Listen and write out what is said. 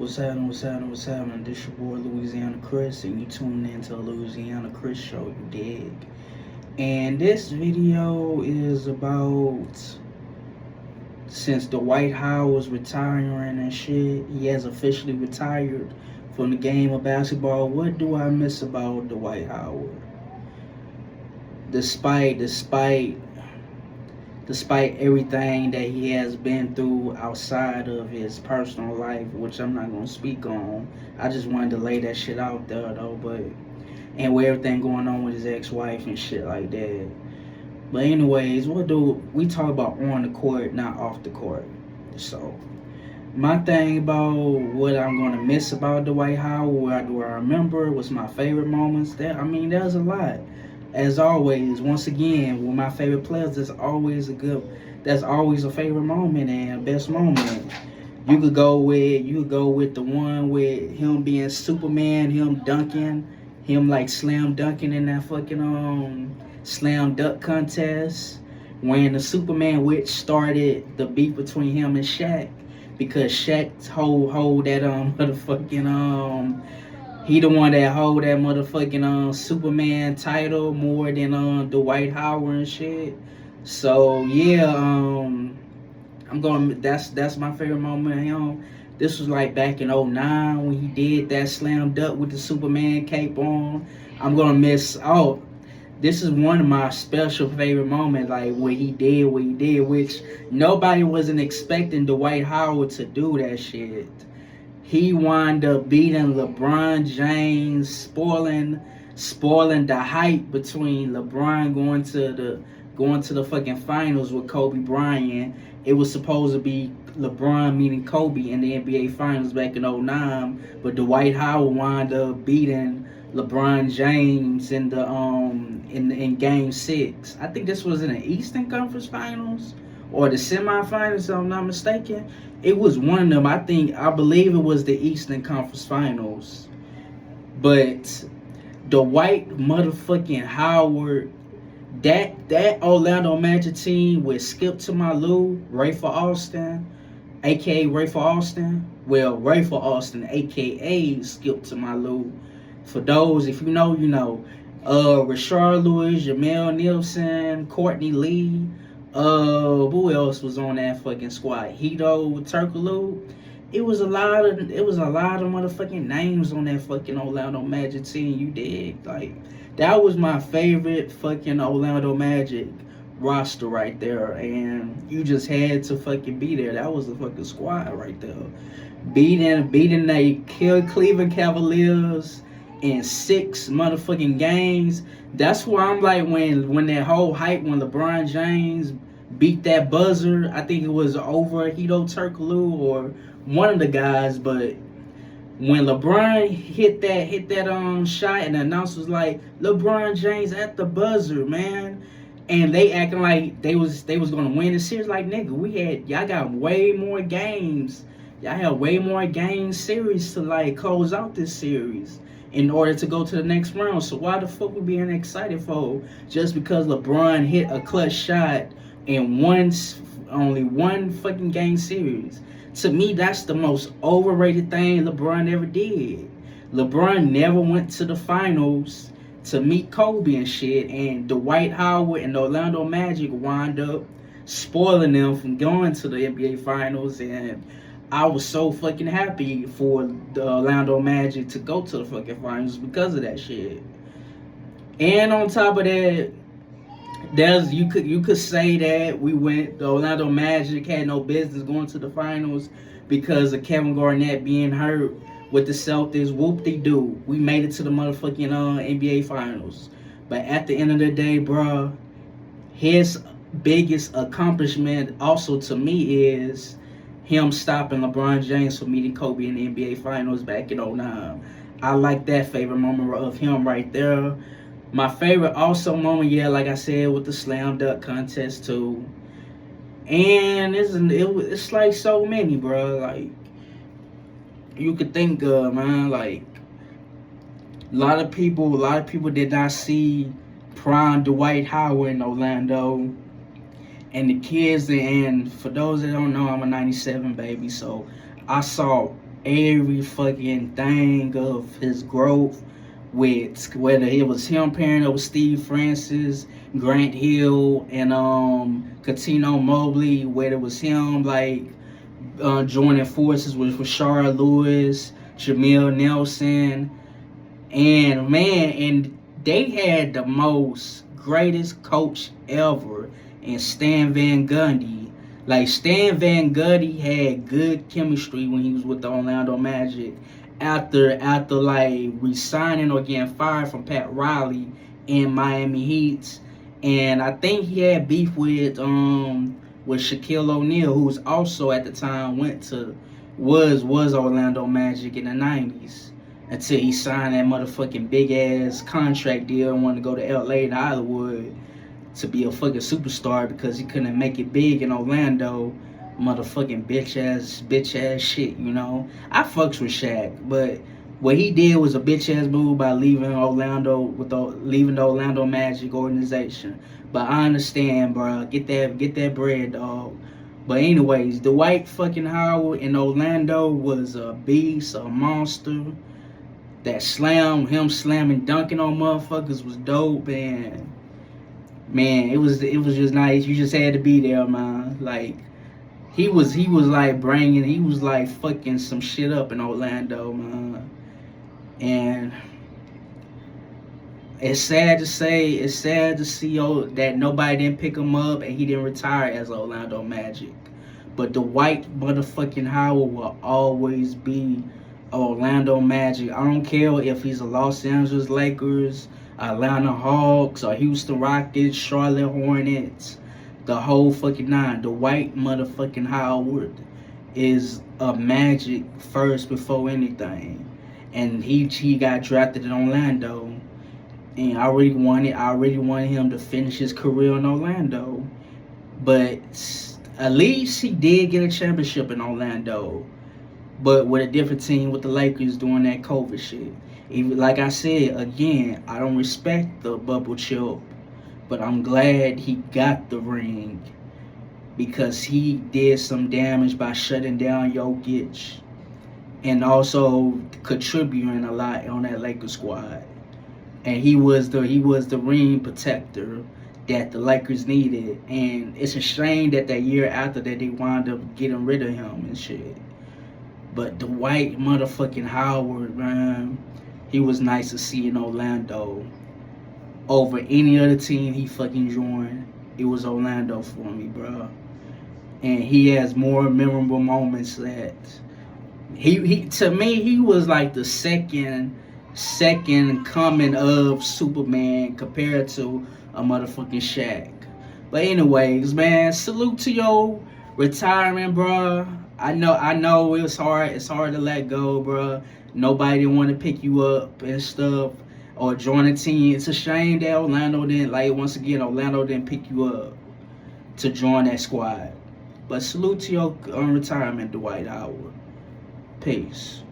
What's happening? This your boy Louisiana Chris, and you tuning into Louisiana Chris Show, you dig? And this video is about since Dwight Howard was retiring and shit, he has officially retired from the game of basketball. What do I miss about Dwight Howard? Despite everything that he has been through outside of his personal life, which I'm not gonna speak on. I just wanted to lay that shit out there though, but and with everything going on with his ex-wife and shit like that. But anyways, what do we talk about on the court, not off the court? So my thing about what I'm gonna miss about Dwight Howard, what do I remember, what's my favorite moments? There's a lot. As always, once again, with my favorite players, that's always a favorite moment and best moment. You could go with the one with him being Superman, him dunking, him like slam dunking in that fucking slam dunk contest when the Superman witch started the beef between him and Shaq because Shaq hold that motherfucking he the one that hold that motherfucking Superman title more than Dwight Howard and shit. So yeah, I'm going. That's my favorite moment of him. This was like back in '09 when he did that slam dunk with the Superman cape on. I'm gonna miss. Oh, this is one of my special favorite moments, like what he did, which nobody wasn't expecting Dwight Howard to do that shit. He wound up beating LeBron James, spoiling the hype between LeBron going to the fucking finals with Kobe Bryant. It was supposed to be LeBron meeting Kobe in the NBA Finals back in '09, but Dwight Howard wound up beating LeBron James in Game 6. I think this was in the Eastern Conference Finals or the semifinals, if I'm not mistaken. It was one of them. I believe it was the Eastern Conference Finals. But Dwight motherfucking Howard, that Orlando Magic team with Skip to my Lou, Rayful Austin, aka Rayful Austin. Well, Rayful Austin, aka Skip to my Lou. For those, if you know, you know. Rashard Lewis, Jamel Nielsen, Courtney Lee. Who else was on that fucking squad? Hito Turkoglu. It was a lot of motherfucking names on that fucking Orlando Magic team. You dig? Like that was my favorite fucking Orlando Magic roster right there, and you just had to fucking be there. That was the fucking squad right there. Beating the Cleveland Cavaliers in 6 motherfucking games. That's why I'm like when that whole hype when LeBron James beat that buzzer. I think it was over Hito Turkoglu or one of the guys, but when LeBron hit that shot and the announcer was like LeBron James at the buzzer, man. And they acting like they was gonna win the series. Like nigga, y'all got way more games. Y'all have way more game series to like close out this series in order to go to the next round. So why the fuck we being excited for just because LeBron hit a clutch shot in only one fucking game series? To me, that's the most overrated thing LeBron ever did. LeBron never went to the finals to meet Kobe and shit, and Dwight Howard and the Orlando Magic wound up spoiling them from going to the NBA Finals, and I was so fucking happy for the Orlando Magic to go to the fucking finals because of that shit. And on top of that, you could say that the Orlando Magic had no business going to the finals because of Kevin Garnett being hurt with the Celtics. Whoop-de-doo. We made it to the motherfucking NBA Finals. But at the end of the day, bro, his biggest accomplishment also to me is him stopping LeBron James from meeting Kobe in the NBA Finals back in '09. I like that favorite moment of him right there. My favorite also moment, yeah, like I said, with the slam dunk contest too. And it's like so many, bro. Like you could think of, man. Like a lot of people did not see prime Dwight Howard in Orlando. And the kids, and for those that don't know, I'm a '97 baby, so I saw every fucking thing of his growth, with whether it was him pairing up with Steve Francis, Grant Hill, and Catino Mobley, whether it was him like joining forces with Rashard Lewis, Jamil Nelson, and man, and they had the most greatest coach ever in Stan Van Gundy. Like Stan Van Gundy had good chemistry when he was with the Orlando Magic. After like resigning or getting fired from Pat Riley in Miami Heat, and I think he had beef with Shaquille O'Neal, who was also at the time was Orlando Magic in the '90s, until he signed that motherfucking big ass contract deal and wanted to go to LA to Hollywood to be a fucking superstar because he couldn't make it big in Orlando. Motherfucking bitch ass shit, you know. I fucks with Shaq, but what he did was a bitch ass move by leaving leaving the Orlando Magic organization. But I understand, bro. Get that bread, dog. But anyways, Dwight fucking Howard in Orlando was a beast, a monster. That slamming, dunking on motherfuckers was dope, and man, it was just nice. You just had to be there, man. Like he was like fucking some shit up in Orlando, man. And it's sad to see that nobody didn't pick him up and he didn't retire as Orlando Magic. But Dwight motherfucking Howard will always be Orlando Magic. I don't care if he's a Los Angeles Lakers, Atlanta Hawks, or Houston Rockets, Charlotte Hornets, the whole fucking nine. Dwight motherfucking Howard is a Magic first before anything. And he got drafted in Orlando. And I really wanted him to finish his career in Orlando. But at least he did get a championship in Orlando. But with a different team, with the Lakers doing that COVID shit. Even, like I said, again, I don't respect the bubble chip, but I'm glad he got the ring because he did some damage by shutting down Jokic and also contributing a lot on that Lakers squad. And he was the ring protector that the Lakers needed. And it's a shame that year after that they wound up getting rid of him and shit. But Dwight motherfucking Howard, man, he was nice to see in Orlando. Over any other team he fucking joined, it was Orlando for me, bro. And he has more memorable moments that he to me he was like the second coming of Superman compared to a motherfucking Shaq. But anyways, man, salute to your retirement, bro. I know it's hard to let go, bro. Nobody didn't want to pick you up and stuff or join a team. It's a shame that Orlando didn't pick you up to join that squad. But salute to your retirement, Dwight Howard. Peace.